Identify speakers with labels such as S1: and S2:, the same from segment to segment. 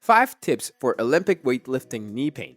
S1: 5 Tips for Olympic Weightlifting Knee Pain.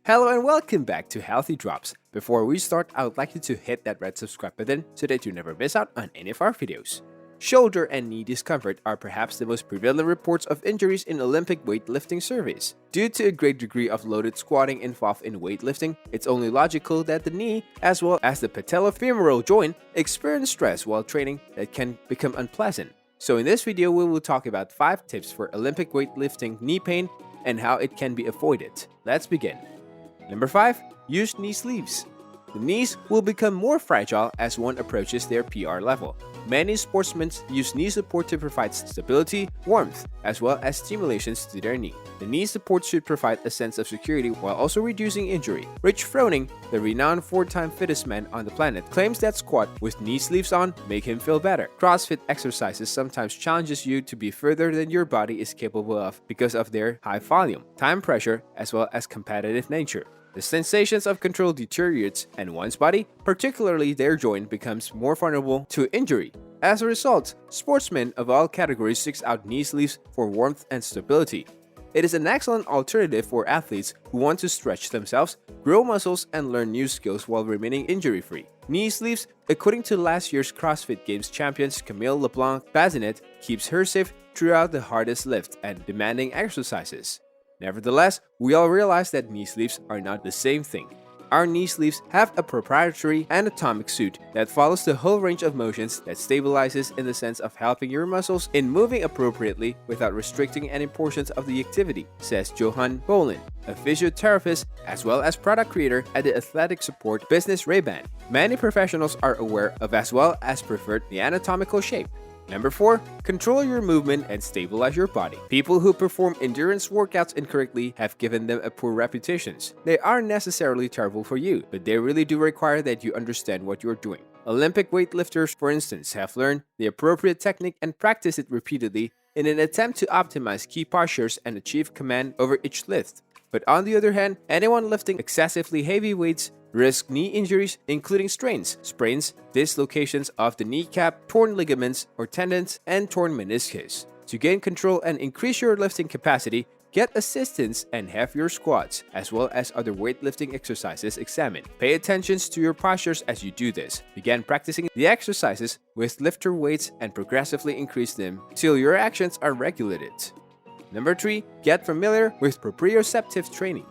S1: Hello and welcome back to Healthy Drops. Before we start, I would like you to hit that red subscribe button so that you never miss out on any of our videos. Shoulder and knee discomfort are perhaps the most prevalent reports of injuries in Olympic weightlifting surveys. Due to a great degree of loaded squatting involved in weightlifting, it's only logical that the knee, as well as the patellofemoral joint, experience stress while training that can become unpleasant. So in this video, we will talk about 5 tips for Olympic weightlifting knee pain and how it can be avoided. Let's begin. Number 5. Use knee sleeves. The knees will become more fragile as one approaches their PR level. Many sportsmen use knee support to provide stability, warmth, as well as stimulations to their knee. The knee support should provide a sense of security while also reducing injury. Rich Froning, the renowned 4-time fittest man on the planet, claims that squat with knee sleeves on make him feel better. CrossFit exercises sometimes challenges you to be further than your body is capable of because of their high volume, time pressure, as well as competitive nature. The sensations of control deteriorates and one's body, particularly their joint, becomes more vulnerable to injury. As a result, sportsmen of all categories seek out knee sleeves for warmth and stability. It is an excellent alternative for athletes who want to stretch themselves, grow muscles, and learn new skills while remaining injury-free. Knee sleeves, according to last year's CrossFit Games champions Camille LeBlanc-Bazinet, keeps her safe throughout the hardest lift and demanding exercises. Nevertheless, we all realize that knee sleeves are not the same thing. Our knee sleeves have a proprietary anatomic suit that follows the whole range of motions that stabilizes in the sense of helping your muscles in moving appropriately without restricting any portions of the activity, says Johan Bolin, a physiotherapist as well as product creator at the athletic support business Ray-Ban. Many professionals are aware of as well as prefer the anatomical shape. Number 4. Control your movement and stabilize your body. People who perform endurance workouts incorrectly have given them a poor reputation. They aren't necessarily terrible for you, but they really do require that you understand what you're doing. Olympic weightlifters, for instance, have learned the appropriate technique and practice it repeatedly in an attempt to optimize key postures and achieve command over each lift. But on the other hand, anyone lifting excessively heavy weights risk knee injuries, including strains, sprains, dislocations of the kneecap, torn ligaments or tendons, and torn meniscus. To gain control and increase your lifting capacity, get assistance and have your squats, as well as other weightlifting exercises examined. Pay attention to your postures as you do this. Begin practicing the exercises with lifter weights and progressively increase them till your actions are regulated. Number 3. Get familiar with proprioceptive training.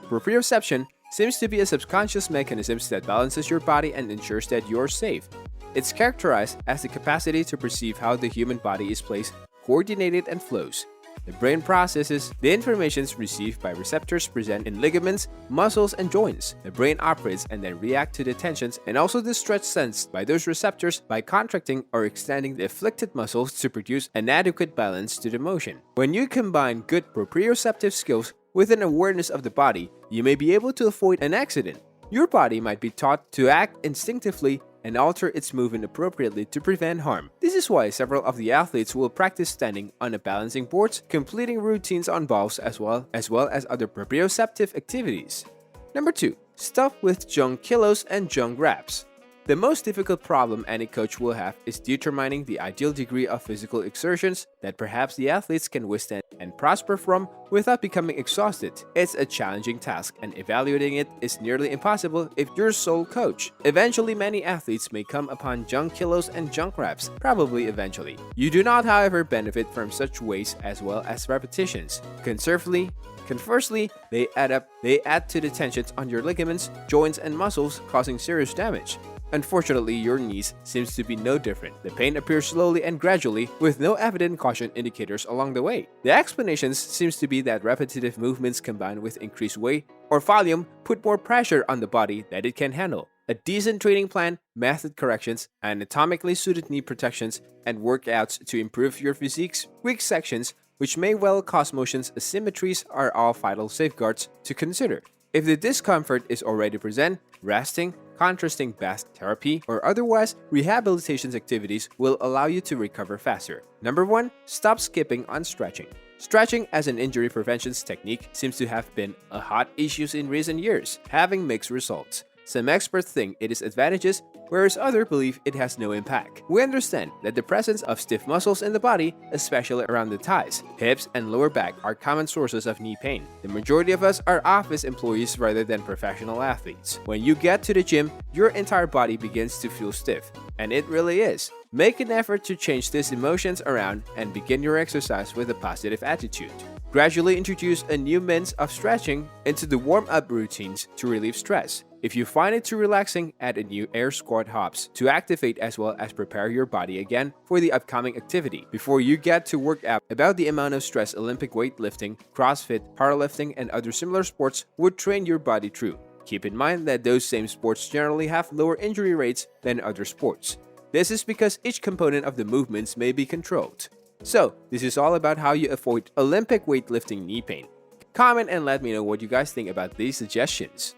S1: Proprioception seems to be a subconscious mechanism that balances your body and ensures that you're safe. It's characterized as the capacity to perceive how the human body is placed, coordinated, and flows. The brain processes the information received by receptors present in ligaments, muscles, and joints. The brain operates and then reacts to the tensions and also the stretch sensed by those receptors by contracting or extending the afflicted muscles to produce an adequate balance to the motion. When you combine good proprioceptive skills with an awareness of the body, you may be able to avoid an accident. Your body might be taught to act instinctively and alter its movement appropriately to prevent harm. This is why several of the athletes will practice standing on a balancing board, completing routines on balls as well as other proprioceptive activities. Number 2. Stop with junk kilos and junk reps. The most difficult problem any coach will have is determining the ideal degree of physical exertions that perhaps the athletes can withstand and prosper from without becoming exhausted. It's a challenging task, and evaluating it is nearly impossible if you're sole coach. Eventually, many athletes may come upon junk kilos and junk reps, probably eventually. You do not, however, benefit from such weights as well as repetitions. Conversely, they add to the tensions on your ligaments, joints, and muscles, causing serious damage. Unfortunately, your knees seems to be no different. The pain appears slowly and gradually, with no evident caution indicators along the way. The explanation seems to be that repetitive movements combined with increased weight or volume put more pressure on the body that it can handle. A decent training plan, method corrections, anatomically suited knee protections, and workouts to improve your physique's weak sections, which may well cause motion asymmetries, are all vital safeguards to consider. If the discomfort is already present, resting, contrasting bath therapy, or otherwise rehabilitation activities will allow you to recover faster. Number 1. Stop skipping on stretching. Stretching as an injury prevention technique seems to have been a hot issue in recent years, having mixed results. Some experts think it is advantageous whereas others believe it has no impact. We understand that the presence of stiff muscles in the body, especially around the thighs, hips, and lower back, are common sources of knee pain. The majority of us are office employees rather than professional athletes. When you get to the gym, your entire body begins to feel stiff, and it really is. Make an effort to change these emotions around and begin your exercise with a positive attitude. Gradually introduce a new means of stretching into the warm-up routines to relieve stress. If you find it too relaxing, add a new air squat hops to activate as well as prepare your body again for the upcoming activity. Before you get to work out about the amount of stress Olympic weightlifting, CrossFit, powerlifting, and other similar sports would train your body through. Keep in mind that those same sports generally have lower injury rates than other sports. This is because each component of the movements may be controlled. So, this is all about how you avoid Olympic weightlifting knee pain. Comment and let me know what you guys think about these suggestions.